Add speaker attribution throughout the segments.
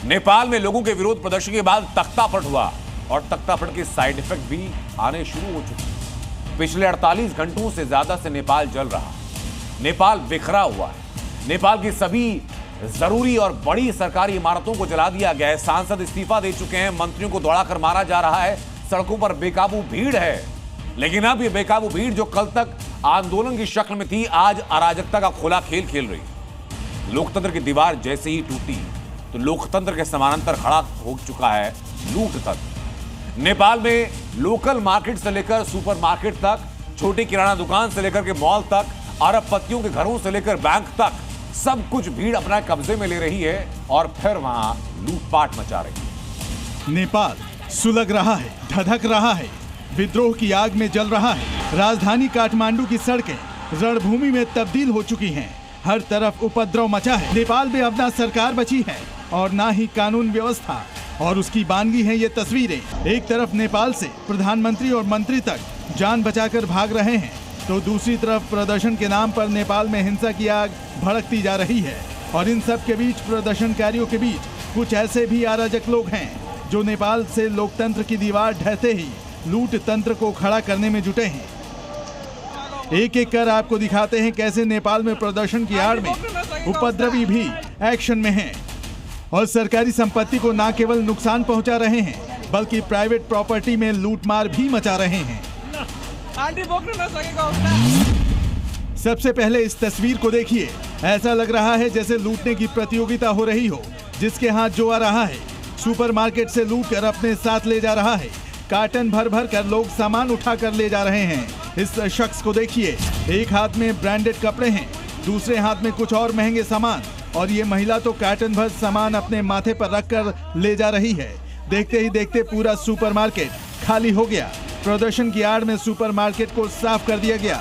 Speaker 1: नेपाल में लोगों के विरोध प्रदर्शन के बाद तख्तापलट हुआ और तख्तापलट के साइड इफेक्ट भी आने शुरू हो चुके। पिछले 48 घंटों से ज्यादा से नेपाल जल रहा, नेपाल बिखरा हुआ है। नेपाल की सभी जरूरी और बड़ी सरकारी इमारतों को जला दिया गया है। सांसद इस्तीफा दे चुके हैं, मंत्रियों को दौड़ाकर मारा जा रहा है, सड़कों पर बेकाबू भीड़ है। लेकिन अब ये बेकाबू भीड़ जो कल तक आंदोलन की शक्ल में थी, आज अराजकता का खुला खेल खेल रही। लोकतंत्र की दीवार जैसे ही टूटी तो लोकतंत्र के समानांतर खड़ा हो चुका है लूट तंत्र। नेपाल में लोकल मार्केट से लेकर सुपर मार्केट तक, छोटी किराना दुकान से लेकर के मॉल तक, अरबपतियों के घरों से लेकर बैंक तक, सब कुछ भीड़ अपना कब्जे में ले रही है और फिर वहां लूटपाट मचा रही है।
Speaker 2: नेपाल सुलग रहा है, धधक रहा है, विद्रोह की आग में जल रहा है। राजधानी काठमांडू की सड़कें रणभूमि में तब्दील हो चुकी हैं। हर तरफ उपद्रव मचा है। नेपाल में अब ना सरकार बची है और ना ही कानून व्यवस्था, और उसकी बानगी है ये तस्वीरें। एक तरफ नेपाल से प्रधानमंत्री और मंत्री तक जान बचाकर भाग रहे हैं, तो दूसरी तरफ प्रदर्शन के नाम पर नेपाल में हिंसा की आग भड़कती जा रही है। और इन सब के बीच, प्रदर्शनकारियों के बीच, कुछ ऐसे भी अराजक लोग हैं जो नेपाल से लोकतंत्र की दीवार ढहते ही लूट तंत्र को खड़ा करने में जुटे हैं। एक एक कर आपको दिखाते हैं कैसे नेपाल में प्रदर्शन की आड़ में उपद्रवी भी एक्शन में हैं और सरकारी संपत्ति को न केवल नुकसान पहुंचा रहे हैं, बल्कि प्राइवेट प्रॉपर्टी में लूटमार भी मचा रहे हैं। सबसे पहले इस तस्वीर को देखिए। ऐसा लग रहा है जैसे लूटने की प्रतियोगिता हो रही हो। जिसके हाथ जो आ रहा है, सुपरमार्केट से लूट कर अपने साथ ले जा रहा है। कार्टन भर भर कर लोग सामान उठा कर ले जा रहे हैं। इस शख्स को देखिए, एक हाथ में ब्रांडेड कपड़े हैं, दूसरे हाथ में कुछ और महंगे सामान, और ये महिला तो कार्टन भर सामान अपने माथे पर रखकर ले जा रही है। देखते ही देखते पूरा सुपरमार्केट खाली हो गया। प्रदर्शन की आड़ में सुपरमार्केट को साफ कर दिया गया।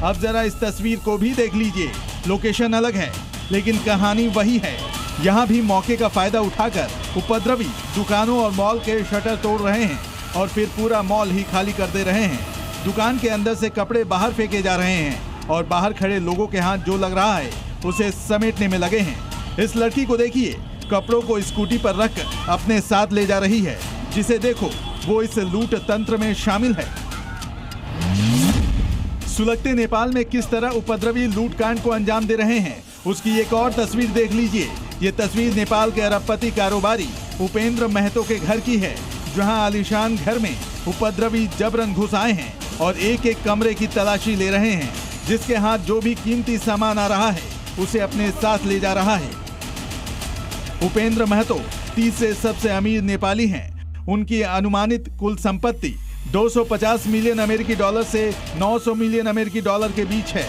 Speaker 2: अब जरा इस तस्वीर को भी देख लीजिए। लोकेशन अलग है लेकिन कहानी वही है। यहाँ भी मौके का फायदा उठाकर उपद्रवी दुकानों और मॉल के शटर तोड़ रहे हैं और फिर पूरा मॉल ही खाली कर दे रहे हैं। दुकान के अंदर से कपड़े बाहर फेंके जा रहे हैं और बाहर खड़े लोगों के हाथ जो लग रहा है उसे समेटने में लगे हैं। इस लड़की को देखिए, कपड़ों को स्कूटी पर रखकर अपने साथ ले जा रही है। जिसे देखो वो इस लूट तंत्र में शामिल है। सुलगते नेपाल में किस तरह उपद्रवी लूटकांड को अंजाम दे रहे हैं, उसकी एक और तस्वीर देख लीजिए। ये तस्वीर नेपाल के अरबपति कारोबारी उपेंद्र महतो के घर की है, जहां आलीशान घर में उपद्रवी जबरन घुस आए हैं और एक एक कमरे की तलाशी ले रहे हैं। जिसके हाथ जो भी कीमती सामान आ रहा है उसे अपने साथ ले जा रहा है। उपेंद्र महतो 30 से सबसे अमीर नेपाली हैं। उनकी अनुमानित कुल संपत्ति 250 मिलियन अमेरिकी डॉलर से 900 मिलियन अमेरिकी डॉलर के बीच है।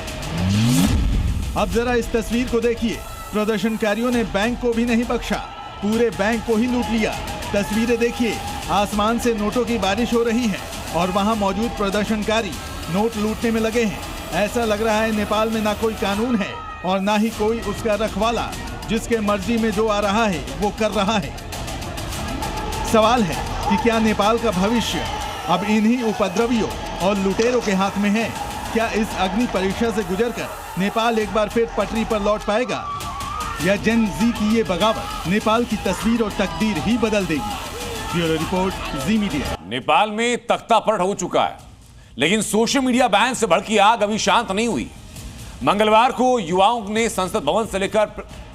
Speaker 2: अब जरा इस तस्वीर को देखिए। प्रदर्शनकारियों ने बैंक को भी नहीं बख्शा, पूरे बैंक को ही लूट लिया। तस्वीरें देखिए, आसमान से नोटों की बारिश हो रही है और वहां मौजूद प्रदर्शनकारी नोट लूटने में लगे हैं। ऐसा लग रहा है नेपाल में ना कोई कानून है और ना ही कोई उसका रखवाला। जिसके मर्जी में जो आ रहा है वो कर रहा है। सवाल है कि क्या नेपाल का भविष्य अब इन्हीं उपद्रवियों और लुटेरों के हाथ में है? क्या इस अग्नि परीक्षा से गुजरकर नेपाल एक बार फिर पटरी पर लौट पाएगा, या जेन जी की ये बगावत नेपाल की तस्वीर और तकदीर ही बदल देगी? ब्यूरो रिपोर्ट, जी मीडिया।
Speaker 1: नेपाल में तख्तापलट हो चुका है, लेकिन सोशल मीडिया बैन से भड़की आग अभी शांत नहीं हुई। मंगलवार को युवाओं ने संसद भवन से लेकर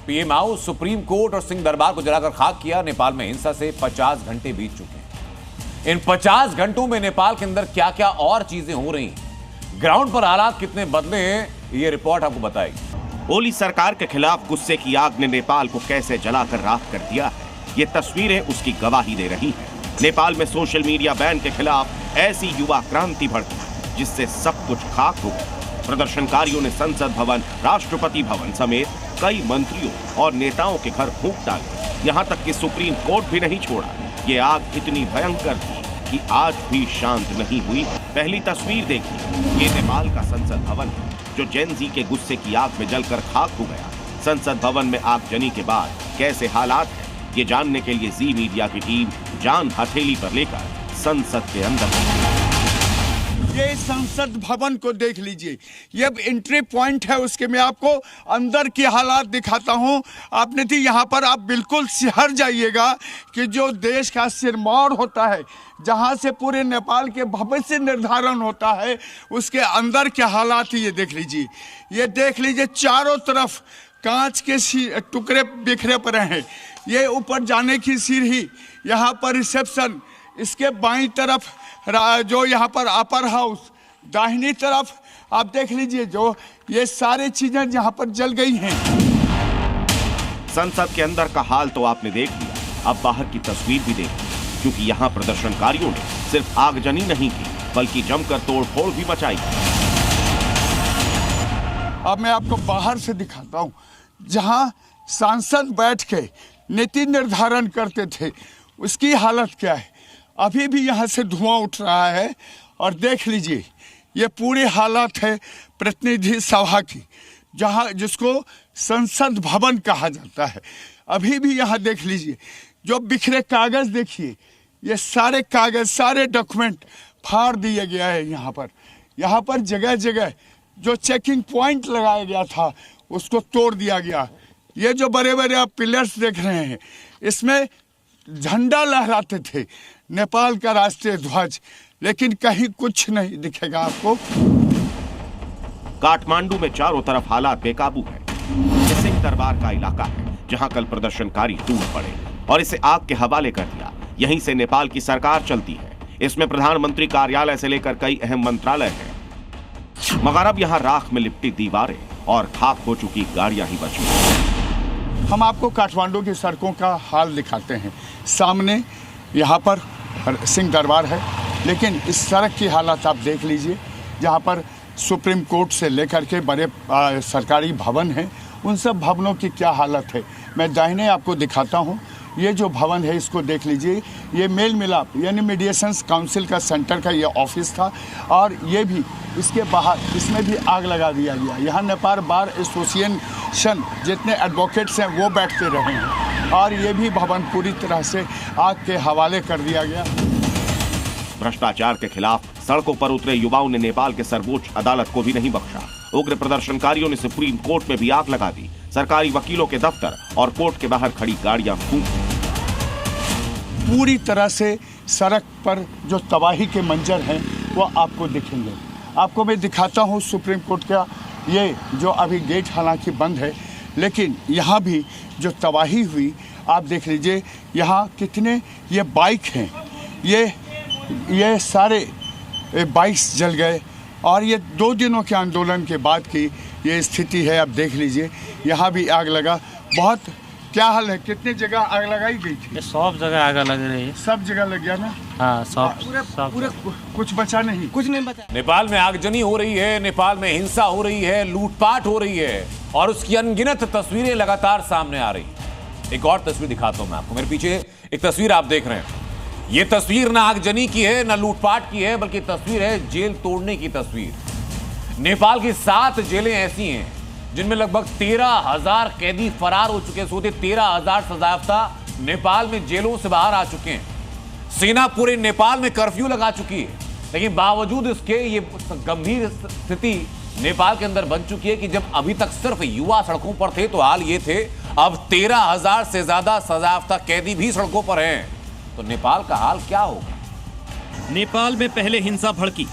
Speaker 1: पीएम हाउस, सुप्रीम कोर्ट और सिंह दरबार को जलाकर खाक किया। नेपाल में हिंसा से 50 घंटे बीत चुके हैं। इन 50 घंटों में नेपाल के अंदर क्या क्या और चीजें हो रही हैं, ग्राउंड पर हालात कितने बदले हैं, ये रिपोर्ट आपको बताएगी।
Speaker 3: ओली सरकार के खिलाफ गुस्से की आग ने नेपाल को कैसे जलाकर राख कर दिया है, ये तस्वीरें उसकी गवाही दे रही हैं। नेपाल में सोशल मीडिया बैन के खिलाफ ऐसी युवा क्रांति भड़की जिससे सब कुछ खाक हो गया। प्रदर्शनकारियों ने संसद भवन, राष्ट्रपति भवन समेत कई मंत्रियों और नेताओं के घर फूंक डाले। यहाँ तक कि सुप्रीम कोर्ट भी नहीं छोड़ा। ये आग इतनी भयंकर थी कि आज भी शांत नहीं हुई। पहली तस्वीर देखिए, ये नेपाल का संसद भवन है जो जेन जी के गुस्से की आग में जलकर खाक हो गया। संसद भवन में आगजनी के बाद कैसे हालात हैं, ये जानने के लिए जी मीडिया की टीम जान हथेली पर लेकर संसद के अंदर।
Speaker 4: ये संसद भवन को देख लीजिए, ये एंट्री पॉइंट है उसके। मैं आपको अंदर की हालात दिखाता हूँ। आपने थी यहाँ पर आप बिल्कुल सिहर जाइएगा कि जो देश का सिरमौर होता है, जहाँ से पूरे नेपाल के भविष्य निर्धारण होता है, उसके अंदर के हालात ये देख लीजिए। ये देख लीजिए चारों तरफ कांच के टुकड़े बिखरे पड़े हैं। ये ऊपर जाने की सीढ़ी, यहाँ पर रिसेप्शन, इसके बाईं तरफ जो यहाँ पर अपर हाउस, दाहिनी तरफ आप देख लीजिए जो ये सारी चीजें यहाँ पर जल गई हैं।
Speaker 3: संसद के अंदर का हाल तो आपने देख लिया, अब बाहर की तस्वीर भी देखिए, क्योंकि यहाँ प्रदर्शनकारियों ने सिर्फ आगजनी नहीं की बल्कि जमकर तोड़फोड़ भी मचाई।
Speaker 4: अब मैं आपको बाहर से दिखाता हूँ, जहाँ सांसद बैठ के नीति निर्धारण करते थे, उसकी हालत क्या है। अभी भी यहाँ से धुआं उठ रहा है और देख लीजिए ये पूरी हालत है प्रतिनिधि सभा की, जहाँ जिसको संसद भवन कहा जाता है। अभी भी यहाँ देख लीजिए जो बिखरे कागज देखिए, ये सारे कागज, सारे डॉक्यूमेंट फाड़ दिया गया है। यहाँ पर जगह जगह जो चेकिंग पॉइंट लगाया गया था उसको तोड़ दिया गया। ये जो बड़े बड़े आप पिलर्स देख रहे हैं, इसमें झंडा लहराते थे, नेपाल का राष्ट्रीय ध्वज, लेकिन कहीं कुछ नहीं दिखेगा आपको।
Speaker 3: काठमांडू में चारों तरफ हालात बेकाबू है। ये सिंह दरबार का इलाका है जहां कल प्रदर्शनकारी टूट पड़े और इसे आग के हवाले कर दिया। यहीं से नेपाल की सरकार चलती है। इसमें प्रधानमंत्री कार्यालय से लेकर कई अहम मंत्रालय हैं, मगर अब यहाँ राख में लिपटी दीवारें और खाक हो चुकी गाड़ियां ही बची।
Speaker 4: हम आपको काठमांडू की सड़कों का हाल दिखाते हैं। सामने यहाँ पर सिंह दरबार है, लेकिन इस सड़क की हालत आप देख लीजिए, जहाँ पर सुप्रीम कोर्ट से लेकर के बड़े सरकारी भवन हैं, उन सब भवनों की क्या हालत है। मैं दाहिने आपको दिखाता हूँ, ये जो भवन है इसको देख लीजिए। ये मेल मिलाप यानी मीडिएशंस काउंसिल का सेंटर का ये ऑफिस था, और ये भी इसके बाहर इसमें भी आग लगा दिया गया। यहाँ नेपाल बार एसोसिएशन जितने एडवोकेट्स हैं वो बैठते रहे हैं, और ये भी भवन पूरी तरह से आग के हवाले कर दिया गया।
Speaker 3: भ्रष्टाचार के खिलाफ सड़कों पर उतरे युवाओं ने नेपाल के सर्वोच्च अदालत को भी नहीं बख्शा। उग्र प्रदर्शनकारियों ने सुप्रीम कोर्ट में भी आग लगा दी। सरकारी वकीलों के दफ्तर और कोर्ट के बाहर खड़ी गाड़ियां फूंक दी।
Speaker 4: पूरी तरह से सड़क पर जो तबाही के मंजर हैं वो आपको दिखेंगे। आपको मैं दिखाता हूँ सुप्रीम कोर्ट का ये जो अभी गेट हालांकि बंद है, लेकिन यहाँ भी जो तबाही हुई आप देख लीजिए। यहाँ कितने ये बाइक हैं, ये सारे बाइक्स जल गए, और ये 2 दिनों के आंदोलन के बाद की ये स्थिति है। आप देख लीजिए यहाँ भी आग लगा। बहुत क्या हाल है, कितने जगह आग लगाई गई थी?
Speaker 5: सब जगह आग लग रही है।
Speaker 4: सब जगह लग गया ना?
Speaker 5: हाँ, सब
Speaker 4: पूरे कुछ बचा नहीं, कुछ नहीं बचा।
Speaker 1: नेपाल में आगजनी हो रही है, नेपाल में हिंसा हो रही है, लूटपाट हो रही है, और उसकी अनगिनत तस्वीरें लगातार सामने आ रही है। एक और तस्वीर दिखाता हूं मैं आपको। मेरे पीछे एक तस्वीर आप देख रहे हैं। यह तस्वीर ना आगजनी की है ना लूटपाट की है, बल्कि तस्वीर है जेल तोड़ने की तस्वीर। नेपाल की 7 जेलें ऐसी हैं जिनमें लगभग 13,000 कैदी फरार हो चुके हैं। सोते 13,000 सजायाफ्ता नेपाल में जेलों से बाहर आ चुके हैं। सेना पूरे नेपाल में कर्फ्यू लगा चुकी है, लेकिन बावजूद इसके ये गंभीर स्थिति नेपाल के अंदर बन चुकी है कि जब अभी तक सिर्फ युवा सड़कों पर थे तो हाल ये थे, अब 13,000 से ज्यादा सजायाफ्ता कैदी भी सड़कों पर हैं। तो नेपाल का हाल क्या होगा?
Speaker 6: नेपाल में पहले हिंसा भड़की,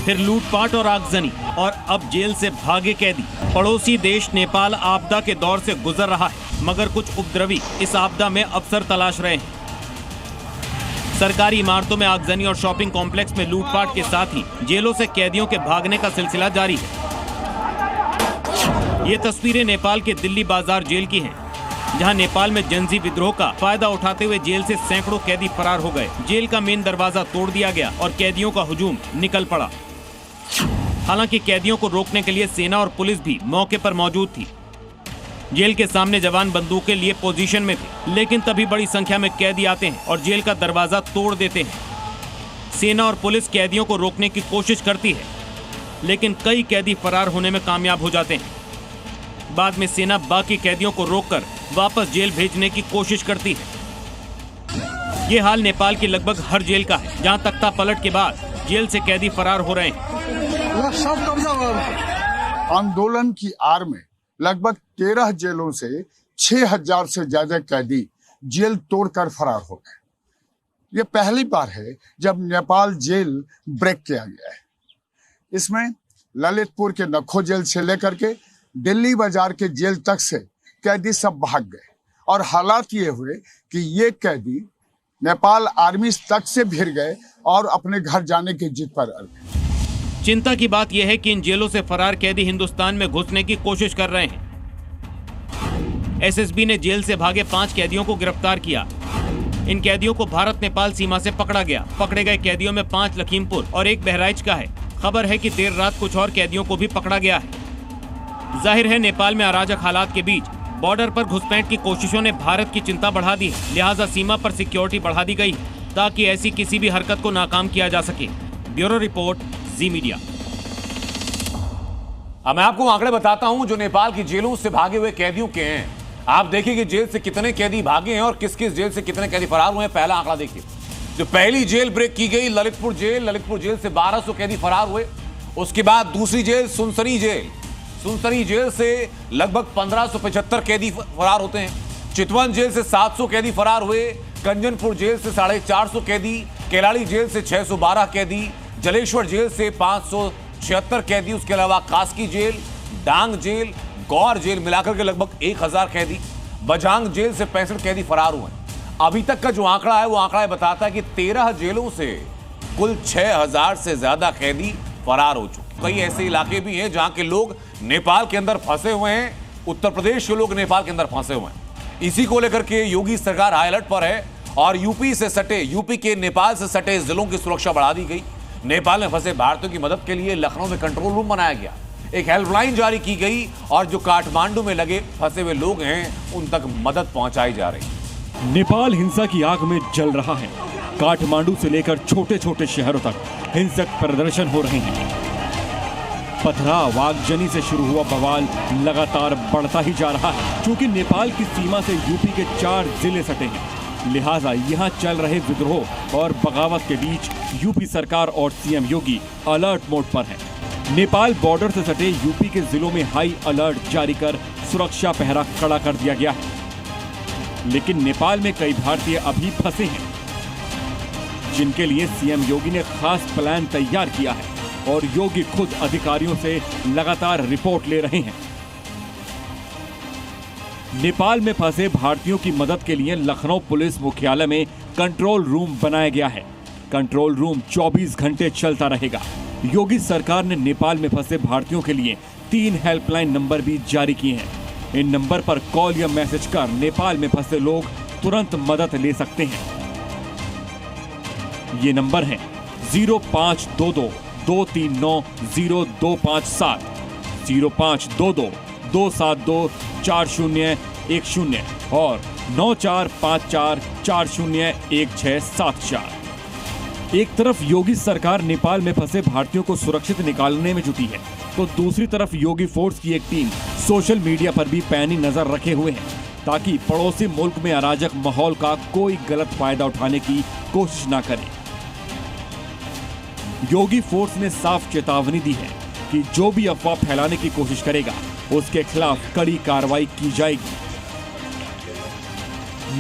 Speaker 6: फिर लूटपाट और आगजनी, और अब जेल से भागे कैदी। पड़ोसी देश नेपाल आपदा के दौर से गुजर रहा है, मगर कुछ उपद्रवी इस आपदा में अवसर तलाश रहे हैं। सरकारी इमारतों में आगजनी और शॉपिंग कॉम्प्लेक्स में लूटपाट के साथ ही जेलों से कैदियों के भागने का सिलसिला जारी है। ये तस्वीरें नेपाल के दिल्ली बाजार जेल की हैं, जहां नेपाल में जनजी विद्रोह का फायदा उठाते हुए जेल से सैकड़ों कैदी फरार हो गए। जेल का मेन दरवाजा तोड़ दिया गया और कैदियों का हुजूम निकल पड़ा। हालांकि कैदियों को रोकने के लिए सेना और पुलिस भी मौके पर मौजूद थी। जेल के सामने जवान बंदूकें लिए पोजीशन में थे, लेकिन तभी बड़ी संख्या में कैदी आते हैं और जेल का दरवाजा तोड़ देते हैं। सेना और पुलिस कैदियों को रोकने की कोशिश करती है, लेकिन कई कैदी फरार होने में कामयाब हो जाते हैं। बाद में सेना बाकी कैदियों को रोककर वापस जेल भेजने की कोशिश करती है। ये हाल नेपाल की लगभग हर जेल का है, जहां तख्ता पलट के बाद जेल से कैदी फरार हो रहे हैं।
Speaker 4: सब कब्जा हुआ। आंदोलन की आड़ में लगभग 13 जेलों से 6000 से ज्यादा कैदी जेल तोड़कर फरार हो गए। ये पहली बार है जब नेपाल जेल ब्रेक किया गया है। इसमें ललितपुर के नखो जेल से लेकर के दिल्ली बाजार के जेल तक से कैदी सब भाग गए और हालात ये हुए कि ये कैदी नेपाल आर्मी तक से भिड़ गए और अपने घर जाने की जिद पर अड़ गए।
Speaker 6: चिंता की बात यह है कि इन जेलों से फरार कैदी हिंदुस्तान में घुसने की कोशिश कर रहे हैं। एसएसबी ने जेल से भागे 5 कैदियों को गिरफ्तार किया। इन कैदियों को भारत नेपाल सीमा से पकड़ा गया। पकड़े गए कैदियों में 5 लखीमपुर और 1 बहराइच का है। खबर है कि देर रात कुछ और कैदियों को भी पकड़ा गया है। जाहिर है नेपाल में अराजक हालात के बीच बॉर्डर पर घुसपैठ की कोशिशों ने भारत की चिंता बढ़ा दी है। लिहाजा सीमा पर सिक्योरिटी बढ़ा दी गई ताकि ऐसी किसी भी हरकत को नाकाम किया जा सके। ब्यूरो रिपोर्ट, जी मीडिया।
Speaker 1: अब मैं आपको आंकड़े बताता हूं जो नेपाल की जेलों से भागे हुए कैदियों के हैं। आप देखिए कि जेल से कितने कैदी भागे हैं और किस किस जेल से कितने कैदी फरार हुए हैं। पहला आंकड़ा देखिए, जो पहली जेल ब्रेक की गई ललितपुर जेल से 1200 कैदी फरार हुए। उसके बाद दूसरी जेल सुनसरी जेल से लगभग 1575 कैदी फरार होते हैं। चितवन जेल से 700 कैदी फरार हुए। कंचनपुर जेल से 450 कैदी, केलाड़ी जेल से 612 कैदी, जलेश्वर जेल से 576 कैदी, उसके अलावा कास्की जेल, डांग जेल, गौर जेल मिलाकर के लगभग 1000 कैदी, बजांग जेल से 65 कैदी फरार हुए। अभी तक का जो आंकड़ा है वो आंकड़ा बताता है कि 13 जेलों से कुल 6000 से ज्यादा कैदी फरार हो चुके। कई ऐसे इलाके भी हैं जहां के लोग नेपाल के अंदर फंसे हुए हैं। उत्तर प्रदेश के लोग नेपाल के अंदर फंसे हुए हैं। इसी को लेकर के योगी सरकार हाई अलर्ट पर है और यूपी के नेपाल से सटे जिलों की सुरक्षा बढ़ा दी गई। नेपाल में फंसे भारतीयों की मदद के लिए लखनऊ में कंट्रोल रूम बनाया गया। एक हेल्पलाइन जारी की गई और जो काठमांडू में लगे फंसे हुए लोग हैं उन तक मदद पहुंचाई जा रही।
Speaker 7: नेपाल हिंसा की आग में जल रहा है। काठमांडू से लेकर छोटे छोटे शहरों तक हिंसक प्रदर्शन हो रहे हैं। पथराव आगजनी से शुरू हुआ बवाल लगातार बढ़ता ही जा रहा है। क्योंकि नेपाल की सीमा से यूपी के 4 जिले सटे हैं, लिहाजा यहाँ चल रहे विद्रोह और बगावत के बीच यूपी सरकार और सीएम योगी अलर्ट मोड पर है। नेपाल बॉर्डर से सटे यूपी के जिलों में हाई अलर्ट जारी कर सुरक्षा पहरा खड़ा कर दिया गया है। लेकिन नेपाल में कई भारतीय अभी फंसे हैं, जिनके लिए सीएम योगी ने खास प्लान तैयार किया है और योगी खुद अधिकारियों से लगातार रिपोर्ट ले रहे हैं। नेपाल में फंसे भारतीयों की मदद के लिए लखनऊ पुलिस मुख्यालय में कंट्रोल रूम बनाया गया है। कंट्रोल रूम 24 घंटे चलता रहेगा। योगी सरकार ने नेपाल में फंसे भारतीयों के लिए 3 हेल्पलाइन नंबर भी जारी किए हैं। इन नंबर पर कॉल या मैसेज कर नेपाल में फंसे लोग तुरंत मदद ले सकते हैं। ये नंबर है 0522 239 0257, 0522 272 4010 और 9454 401674। एक तरफ योगी सरकार नेपाल में फंसे भारतीयों को सुरक्षित निकालने में जुटी है, तो दूसरी तरफ योगी फोर्स की एक टीम सोशल मीडिया पर भी पैनी नजर रखे हुए है ताकि पड़ोसी मुल्क में अराजक माहौल का कोई गलत फायदा उठाने की कोशिश न करे। योगी फोर्स ने साफ चेतावनी दी है कि जो भी अफवाह फैलाने की कोशिश करेगा उसके खिलाफ कड़ी कार्रवाई की जाएगी।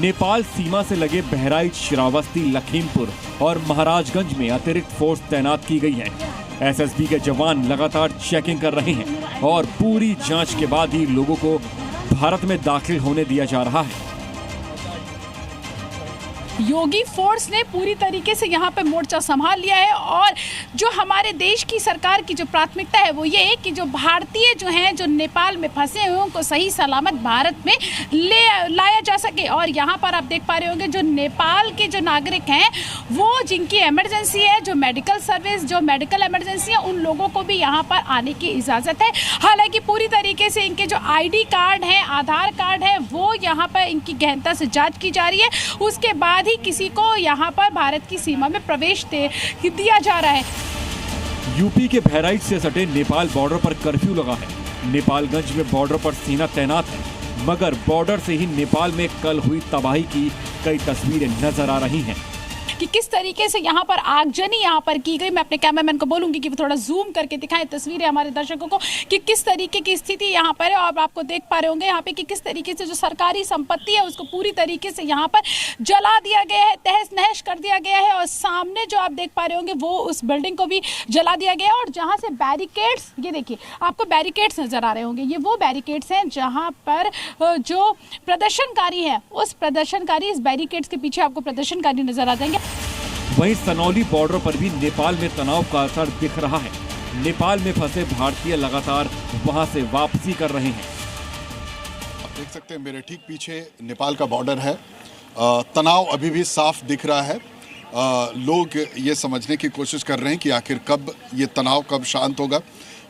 Speaker 7: नेपाल सीमा से लगे बहराइच, श्रावस्ती, लखीमपुर और महाराजगंज में अतिरिक्त फोर्स तैनात की गई है। एसएसबी के जवान लगातार चेकिंग कर रहे हैं और पूरी जांच के बाद ही लोगों को भारत में दाखिल होने दिया जा रहा है।
Speaker 8: योगी फोर्स ने पूरी तरीके से यहाँ पे मोर्चा संभाल लिया है और जो हमारे देश की सरकार की जो प्राथमिकता है वो ये है कि जो भारतीय जो हैं जो नेपाल में फंसे हुए उनको सही सलामत भारत में लाया जा सके। और यहाँ पर आप देख पा रहे होंगे जो नेपाल के जो नागरिक हैं वो जिनकी इमरजेंसी है, जो मेडिकल सर्विस, जो मेडिकल इमरजेंसी है, उन लोगों को भी यहाँ पर आने की इजाज़त है। हालांकि पूरी तरीके से इनके जो ID कार्ड हैं, आधार कार्ड है, वो यहाँ पर इनकी गहनता से जाँच की जा रही है। उसके बाद किसी को यहाँ पर भारत की सीमा में प्रवेश दिया जा रहा है।
Speaker 7: यूपी के बहराइच से सटे नेपाल बॉर्डर पर कर्फ्यू लगा है। नेपालगंज में बॉर्डर पर सेना तैनात है, मगर बॉर्डर से ही नेपाल में कल हुई तबाही की कई तस्वीरें नजर आ रही हैं।
Speaker 8: कि किस तरीके से यहाँ पर आगजनी यहाँ पर की गई। मैं अपने कैमरामैन को बोलूंगी कि वो थोड़ा जूम करके दिखाएं तस्वीरें हमारे दर्शकों को कि किस तरीके की स्थिति यहाँ पर है। और आपको देख पा रहे होंगे यहाँ पे कि किस तरीके से जो सरकारी संपत्ति है उसको पूरी तरीके से यहाँ पर जला दिया गया है, तहस नहस कर दिया गया है। और सामने जो आप देख पा रहे होंगे वो उस बिल्डिंग को भी जला दिया गया है। और जहाँ से बैरिकेड्स, ये देखिए आपको बैरिकेड्स नजर आ रहे होंगे, ये वो बैरिकेड्स हैं जहाँ पर जो प्रदर्शनकारी है उस प्रदर्शनकारी इस बैरिकेड्स के पीछे आपको प्रदर्शनकारी नजर आ जाएंगे।
Speaker 7: वहीं सनौली बॉर्डर पर भी नेपाल में तनाव का असर दिख रहा है। नेपाल में फंसे भारतीय लगातार वहां से वापसी कर रहे हैं।
Speaker 9: आप देख सकते हैं मेरे ठीक पीछे नेपाल का बॉर्डर है। तनाव अभी भी साफ दिख रहा है। लोग ये समझने की कोशिश कर रहे हैं कि आखिर कब ये तनाव कब शांत होगा।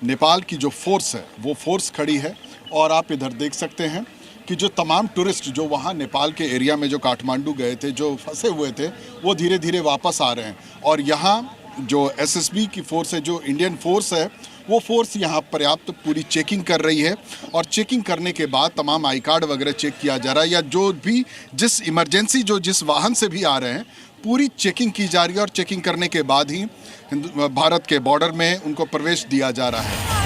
Speaker 9: नेपाल की जो फोर्स है वो फोर्स खड़ी है और आप इधर देख सकते हैं कि जो तमाम टूरिस्ट जो वहाँ नेपाल के एरिया में जो काठमांडू गए थे, जो फंसे हुए थे, वो धीरे धीरे वापस आ रहे हैं। और यहाँ जो एसएसबी की फोर्स है, जो इंडियन फोर्स है, वो फोर्स यहाँ पर्याप्त पूरी चेकिंग कर रही है। और चेकिंग करने के बाद तमाम आई कार्ड वगैरह चेक किया जा रहा है, या जो भी जिस इमरजेंसी जिस वाहन से भी आ रहे हैं पूरी चेकिंग की जा रही है। और चेकिंग करने के बाद ही भारत के बॉर्डर में उनको प्रवेश दिया जा रहा है।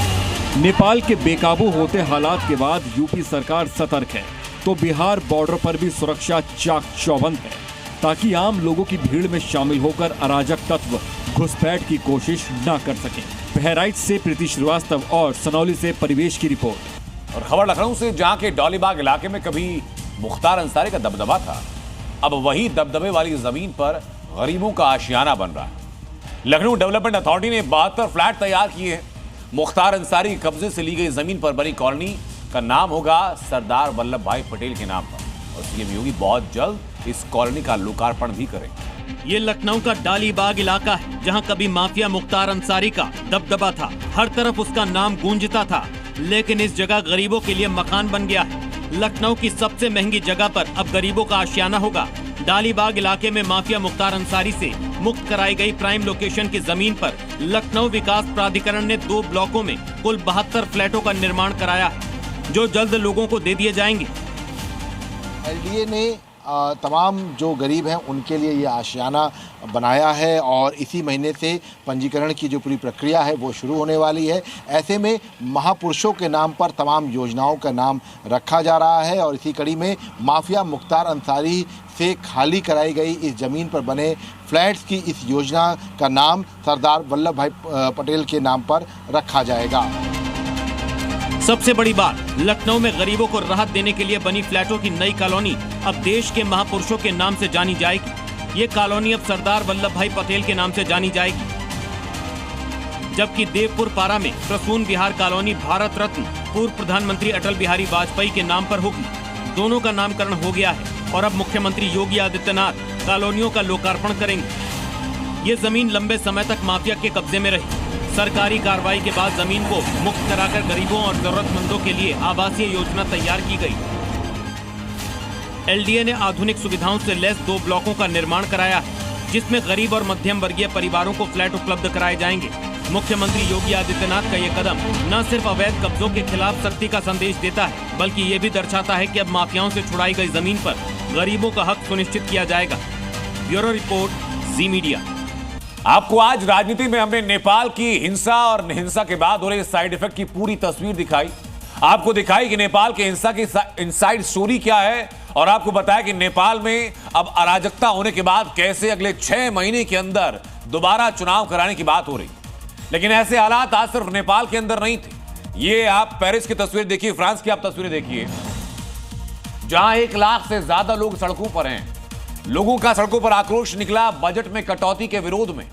Speaker 7: नेपाल के बेकाबू होते हालात के बाद यूपी सरकार सतर्क है, तो बिहार बॉर्डर पर भी सुरक्षा चाक चौबंद है, ताकि आम लोगों की भीड़ में शामिल होकर अराजक तत्व घुसपैठ की कोशिश न कर सकें। बहराइच से प्रीति श्रीवास्तव और सनौली से परिवेश की रिपोर्ट।
Speaker 1: और खबर लखनऊ से, जहां के डॉलीबाग इलाके में कभी मुख्तार अंसारी का दबदबा था, अब वही दबदबे वाली जमीन पर गरीबों का आशियाना बन रहा है। लखनऊ डेवलपमेंट अथॉरिटी ने 72 फ्लैट तैयार किए हैं। मुख्तार अंसारी के कब्जे से ली गई जमीन पर बनी कॉलोनी का नाम होगा सरदार वल्लभ भाई पटेल के नाम पर। और सीएम योगी बहुत जल्द इस कॉलोनी का लोकार्पण भी करेंगे।
Speaker 6: ये लखनऊ का डालीबाग इलाका है, जहां कभी माफिया मुख्तार अंसारी का दबदबा था। हर तरफ उसका नाम गूंजता था, लेकिन इस जगह गरीबों के लिए मकान बन गया है। लखनऊ की सबसे महंगी जगह पर अब गरीबों का आशियाना होगा। डालीबाग इलाके में माफिया मुख्तार अंसारी से मुक्त कराई गई प्राइम लोकेशन की जमीन पर लखनऊ विकास प्राधिकरण ने 2 ब्लॉकों में कुल 72 फ्लैटों का निर्माण कराया है, जो जल्द लोगों को दे दिए जाएंगे।
Speaker 10: एलडीए ने तमाम जो गरीब हैं उनके लिए ये आशियाना बनाया है और इसी महीने से पंजीकरण की जो पूरी प्रक्रिया है वो शुरू होने वाली है। ऐसे में महापुरुषों के नाम पर तमाम योजनाओं का नाम रखा जा रहा है और इसी कड़ी में माफिया मुख्तार अंसारी से खाली कराई गई इस ज़मीन पर बने फ्लैट्स की इस योजना का नाम सरदार वल्लभ भाई पटेल के नाम पर रखा जाएगा।
Speaker 6: सबसे बड़ी बात, लखनऊ में गरीबों को राहत देने के लिए बनी फ्लैटों की नई कॉलोनी अब देश के महापुरुषों के नाम से जानी जाएगी। ये कॉलोनी अब सरदार वल्लभ भाई पटेल के नाम से जानी जाएगी, जबकि देवपुर पारा में प्रसून विहार कॉलोनी भारत रत्न पूर्व प्रधानमंत्री अटल बिहारी वाजपेयी के नाम पर होगी। दोनों का नामकरण हो गया है और अब मुख्यमंत्री योगी आदित्यनाथ कॉलोनियों का लोकार्पण करेंगे। ये जमीन लंबे समय तक माफिया के कब्जे में रही। सरकारी कार्रवाई के बाद जमीन को मुक्त कराकर गरीबों और जरूरतमंदों के लिए आवासीय योजना तैयार की गई। एलडीए ने आधुनिक सुविधाओं से लैस 2 ब्लॉकों का निर्माण कराया है, जिसमें गरीब और मध्यम वर्गीय परिवारों को फ्लैट उपलब्ध कराए जाएंगे। मुख्यमंत्री योगी आदित्यनाथ का ये कदम न सिर्फ अवैध कब्जों के खिलाफ सख्ती का संदेश देता है, बल्कि ये भी दर्शाता है कि अब माफियाओं से छुड़ाई गई जमीन पर गरीबों का हक सुनिश्चित किया जाएगा। ब्यूरो रिपोर्ट, जी मीडिया।
Speaker 1: आपको आज राजनीति में हमने नेपाल की हिंसा और हिंसा के बाद हो रहे साइड इफेक्ट की पूरी तस्वीर दिखाई। आपको दिखाई कि नेपाल के हिंसा की इनसाइड स्टोरी क्या है, और आपको बताया कि नेपाल में अब अराजकता होने के बाद कैसे अगले 6 महीने के अंदर दोबारा चुनाव कराने की बात हो रही। लेकिन ऐसे हालात आज सिर्फ नेपाल के अंदर नहीं थे। ये आप पेरिस की तस्वीर देखिए, फ्रांस की आप तस्वीरें देखिए, जहां 1 लाख से ज्यादा लोग सड़कों पर हैं। लोगों का सड़कों पर आक्रोश निकला बजट में कटौती के विरोध में।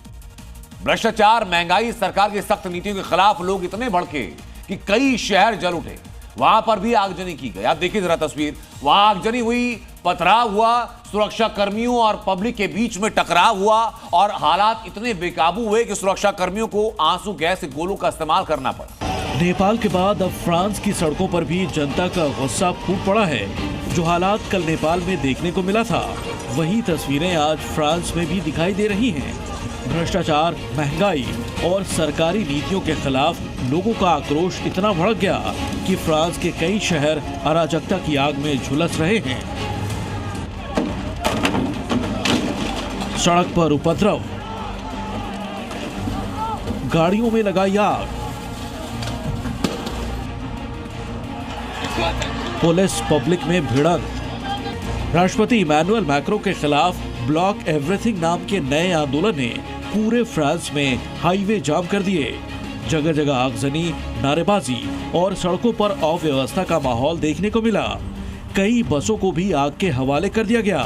Speaker 1: भ्रष्टाचार, महंगाई, सरकार की सख्त नीतियों के खिलाफ लोग इतने भड़के कि कई शहर जल उठे। वहां पर भी आगजनी की गई। आप देखिए जरा तस्वीर, वहां आगजनी हुई, पथराव हुआ, सुरक्षा कर्मियों और पब्लिक के बीच में टकराव हुआ और हालात इतने बेकाबू हुए कि सुरक्षा कर्मियों को आंसू गैस के गोलों का इस्तेमाल करना पड़ा।
Speaker 11: नेपाल के बाद अब फ्रांस की सड़कों पर भी जनता का गुस्सा फूट पड़ा है। जो हालात कल नेपाल में देखने को मिला था, वही तस्वीरें आज फ्रांस में भी दिखाई दे रही हैं। भ्रष्टाचार, महंगाई और सरकारी नीतियों के खिलाफ लोगों का आक्रोश इतना भड़क गया कि फ्रांस के कई शहर अराजकता की आग में झुलस रहे हैं। सड़क पर उपद्रव, गाड़ियों में लगाई आग, पुलिस पब्लिक में भिड़ंत। राष्ट्रपति इमैनुअल मैक्रों के खिलाफ ब्लॉक एवरीथिंग नाम के नए आंदोलन ने पूरे फ्रांस में हाईवे जाम कर दिए। जगह जगह आगजनी, नारेबाजी और सड़कों पर अव्यवस्था का माहौल देखने को मिला। कई बसों को भी आग के हवाले कर दिया गया।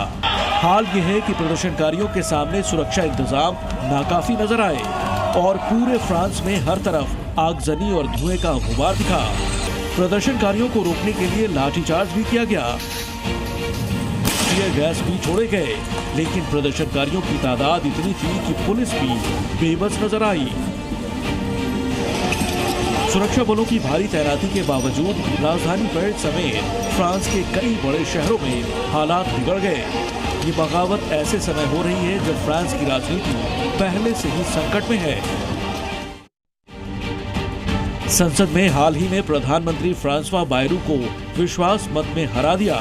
Speaker 11: हाल यह है कि प्रदर्शनकारियों के सामने सुरक्षा इंतजाम नाकाफी नजर आए और पूरे फ्रांस में हर तरफ आगजनी और धुएं का गुबार दिखा। प्रदर्शनकारियों को रोकने के लिए लाठीचार्ज भी किया गया, टीयर गैस भी छोड़े गए, लेकिन प्रदर्शनकारियों की तादाद इतनी थी कि पुलिस भी बेबस नजर आई। सुरक्षा बलों की भारी तैनाती के बावजूद राजधानी पेरिस समेत फ्रांस के कई बड़े शहरों में हालात बिगड़ गए। ये बगावत ऐसे समय हो रही है जब फ्रांस की राजनीति पहले से ही संकट में है। संसद में हाल ही में प्रधानमंत्री फ्रांसवा बायरू को विश्वास मत में हरा दिया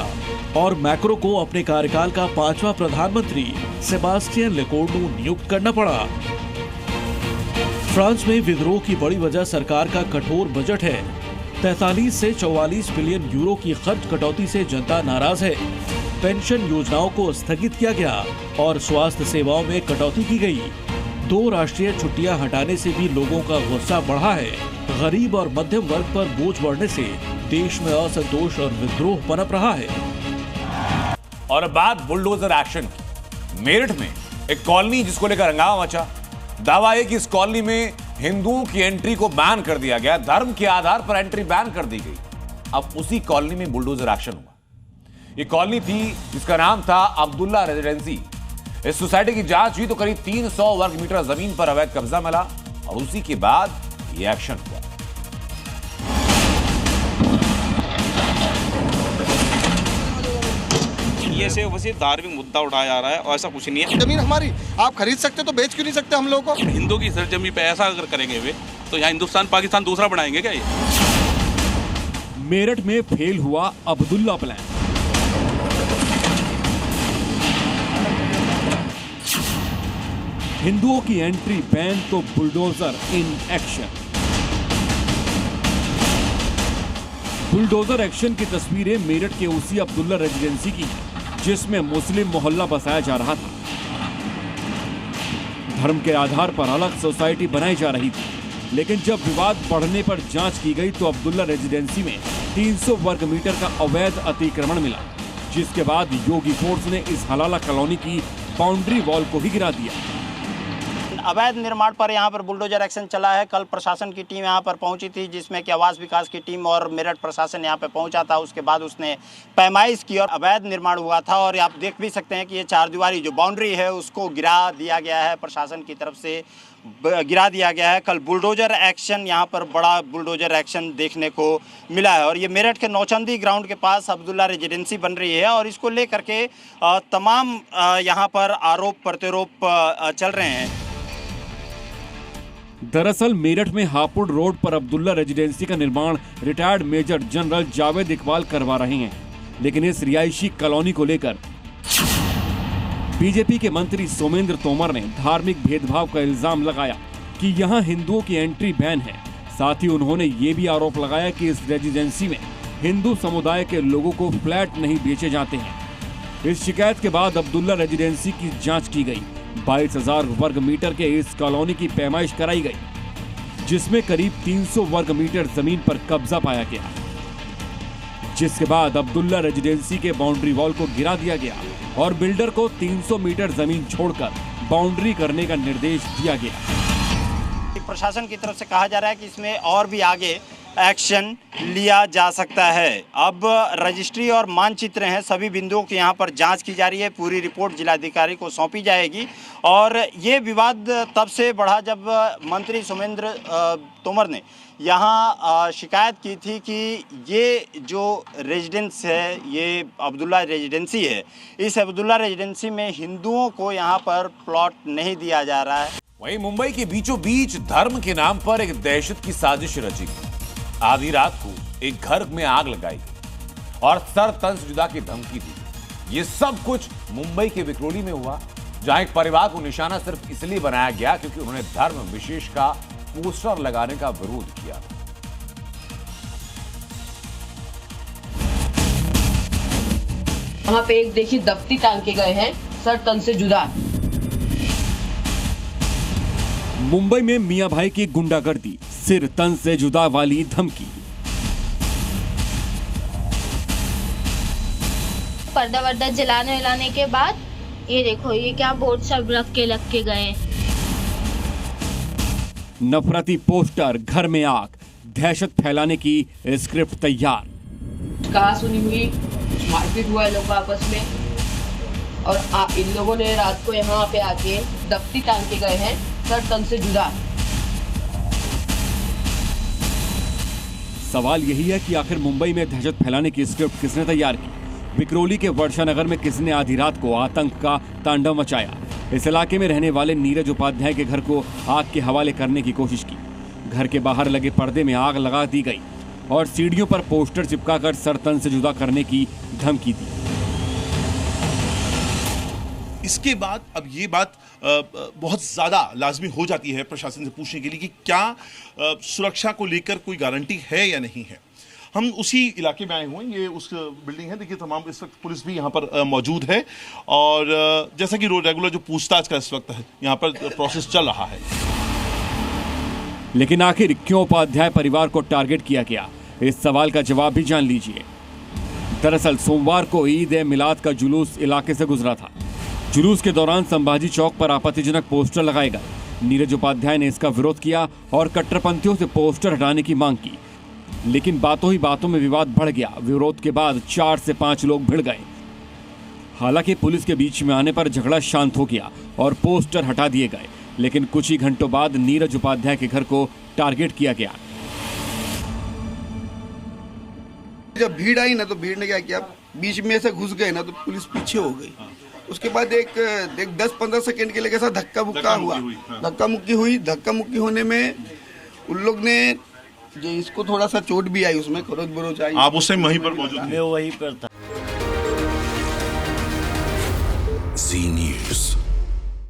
Speaker 11: और मैक्रो को अपने कार्यकाल का 5वां प्रधानमंत्री सेबास्टियन लेकोर्नू नियुक्त करना पड़ा। फ्रांस में विद्रोह की बड़ी वजह सरकार का कठोर बजट है। 43 से 44 बिलियन यूरो की खर्च कटौती से जनता नाराज है। पेंशन योजनाओं को स्थगित किया गया और स्वास्थ्य सेवाओं में कटौती की गई। 2 राष्ट्रीय छुट्टियां हटाने से भी लोगों का गुस्सा बढ़ा है। गरीब और मध्यम वर्ग पर बोझ बढ़ने से देश में असंतोष और विद्रोह पनप रहा है।
Speaker 1: और अब बात बुलडोजर एक्शन की। मेरठ में एक कॉलोनी जिसको लेकर हंगामा मचा। दावा है कि इस कॉलोनी में हिंदुओं की एंट्री को बैन कर दिया गया, धर्म के आधार पर एंट्री बैन कर दी गई। अब उसी कॉलोनी में बुलडोजर एक्शन हुआ। ये कॉलोनी थी जिसका नाम था अब्दुल्ला रेजिडेंसी। इस सोसाइटी की जांच हुई तो करीब 300 वर्ग मीटर जमीन पर अवैध कब्जा मिला और उसी के बाद ये एक्शन हुआ।
Speaker 12: ये से वैसे धार्मिक मुद्दा उठाया जा रहा है और ऐसा कुछ नहीं है।
Speaker 13: जमीन हमारी आप खरीद सकते तो बेच क्यों नहीं सकते हम लोग को?
Speaker 12: हिंदू की सरजमी पे ऐसा अगर करेंगे वे तो यहाँ हिंदुस्तान पाकिस्तान दूसरा बनाएंगे क्या? ये
Speaker 7: मेरठ में फेल हुआ अब्दुल्ला प्लान। हिंदुओं की एंट्री बैन तो bulldozer in action. Bulldozer action की तस्वीरें मेरठ के उसी अब्दुल्ला रेजिडेंसी की है जिसमें मुस्लिम मोहल्ला बसाया जा रहा था। धर्म के आधार पर अलग सोसाइटी बनाई जा रही थी, लेकिन जब विवाद बढ़ने पर जांच की गई तो अब्दुल्ला रेजिडेंसी में 300 वर्ग मीटर का अवैध अतिक्रमण मिला, जिसके बाद योगी फोर्स ने इस हलाला कॉलोनी की बाउंड्री वॉल को ही गिरा दिया।
Speaker 14: अवैध निर्माण पर यहाँ पर बुलडोजर एक्शन चला है। कल प्रशासन की टीम यहाँ पर पहुँची थी, जिसमें कि आवास विकास की टीम और मेरठ प्रशासन यहाँ पर पहुँचा था। उसके बाद उसने पैमाइश की और अवैध निर्माण हुआ था और आप देख भी सकते हैं कि ये 4 दीवारी जो बाउंड्री है उसको गिरा दिया गया है, प्रशासन की तरफ से गिरा दिया गया है। कल बुलडोजर एक्शन, यहाँ पर बड़ा बुलडोजर एक्शन देखने को मिला है और ये मेरठ के नौचंदी ग्राउंड के पास अब्दुल्ला रेजिडेंसी बन रही है और इसको लेकर के तमाम यहाँ पर आरोप प्रत्यारोप चल रहे हैं।
Speaker 7: दरअसल मेरठ में हापुड़ रोड पर अब्दुल्ला रेजिडेंसी का निर्माण retired major general Javed Iqbal करवा रहे हैं, लेकिन इस रिहायशी कॉलोनी को लेकर बीजेपी के मंत्री सोमेंद्र तोमर ने धार्मिक भेदभाव का इल्जाम लगाया कि यहां हिंदुओं की एंट्री बैन है। साथ ही उन्होंने ये भी आरोप लगाया कि इस रेजिडेंसी में हिंदू समुदाय के लोगों को फ्लैट नहीं बेचे जाते हैं। इस शिकायत के बाद अब्दुल्ला रेजिडेंसी की जांच की गई। 22,000 वर्ग मीटर के इस कॉलोनी की पैमाइश कराई गई, जिसमें करीब 300 वर्ग मीटर जमीन पर कब्जा पाया गया, जिसके बाद अब्दुल्ला रेजिडेंसी के बाउंड्री वॉल को गिरा दिया गया और बिल्डर को 300 मीटर जमीन छोड़कर बाउंड्री करने का निर्देश दिया गया।
Speaker 14: प्रशासन की तरफ से कहा जा रहा है कि इसमें और भी आगे एक्शन लिया जा सकता है। अब रजिस्ट्री और मानचित्र हैं, सभी बिंदुओं की यहाँ पर जांच की जा रही है। पूरी रिपोर्ट जिलाधिकारी को सौंपी जाएगी और ये विवाद तब से बढ़ा जब मंत्री सोमेंद्र तोमर ने यहाँ शिकायत की थी कि ये जो रेजिडेंस है, ये अब्दुल्ला रेजिडेंसी है, इस अब्दुल्ला रेजिडेंसी में हिंदुओं को यहाँ पर प्लॉट नहीं दिया जा रहा है।
Speaker 1: वहीं मुंबई के बीचों बीच धर्म के नाम पर एक दहशत की साजिश रची गई। आधी रात को एक घर में आग लगाई गई और सर तन से जुदा की धमकी दी। ये सब कुछ मुंबई के विक्रोली में हुआ, जहां एक परिवार को निशाना सिर्फ इसलिए बनाया गया क्योंकि उन्होंने धर्म विशेष का पोस्टर लगाने का विरोध किया था।
Speaker 15: वहाँ पे एक देखिए दफ्ती टांग के गए हैं, सर तन से जुदा।
Speaker 7: मुंबई में मियां भाई की गुंडागर्दी, सिर तन से जुदा वाली धमकी।
Speaker 16: पर्दा वर्दा जलाने विलाने के बाद ये देखो ये क्या बोर्ड सब रख के गए।
Speaker 7: नफरती पोस्टर, घर में आग, दहशत फैलाने की स्क्रिप्ट तैयार।
Speaker 15: कहा सुनी हुई मारपीट हुआ है लोग आपस में, और इन लोगों ने रात को यहाँ पे आके दफ्ती टांग के गए हैं, सर तन से जुदा।
Speaker 7: सवाल यही है कि आखिर मुंबई में दहशत फैलाने की स्क्रिप्ट किसने तैयार की? विक्रोली के वर्षा नगर में किसने आधी रात को आतंक का तांडव मचाया? इस इलाके में रहने वाले नीरज उपाध्याय के घर को आग के हवाले करने की कोशिश की। घर के बाहर लगे पर्दे में आग लगा दी गई और सीढ़ियों पर पोस्टर चिपकाकर सर तन से जुदा करने की धमकी दी।
Speaker 17: इसके बाद अब ये बात बहुत ज़्यादा लाजमी हो जाती है प्रशासन से पूछने के लिए कि क्या सुरक्षा को लेकर कोई गारंटी है या नहीं है। हम उसी इलाके में आए हुए हैं, ये उस बिल्डिंग है, देखिए तमाम इस वक्त पुलिस भी यहाँ पर मौजूद है और जैसा कि रेगुलर जो पूछताछ का इस वक्त है यहाँ पर प्रोसेस चल रहा है।
Speaker 7: लेकिन आखिर क्यों उपाध्याय परिवार को टारगेट किया गया, इस सवाल का जवाब भी जान लीजिए। दरअसल सोमवार को ईद ए मिलाद का जुलूस इलाके से गुजरा था। जुलूस के दौरान संभाजी चौक पर आपत्तिजनक पोस्टर लगाए गए। नीरज उपाध्याय ने इसका विरोध किया और कट्टरपंथियों से पोस्टर हटाने की मांग की, लेकिन बातों ही बातों में विवाद बढ़ गया। विरोध के बाद 4 से 5 लोग भिड़ गए। हालांकि पुलिस के बीच में आने पर झगड़ा शांत हो गया और पोस्टर हटा दिए गए, लेकिन कुछ ही घंटों बाद नीरज उपाध्याय के घर को टारगेट किया गया।
Speaker 18: जब भीड़ आई ना तो भीड़ ने क्या किया, बीच में से घुस गए ना तो पुलिस पीछे हो गई। उसके बाद एक 10-15 सेकंड के लिए कैसा धक्का मुक्का हुआ, धक्का मुक्की होने में उन लोग ने जो इसको थोड़ा सा चोट भी आई, उसमें खरोच बरोच आई।
Speaker 17: आप उस टाइम वहीं पर मौजूद थे?
Speaker 19: मैं वहीं पर था।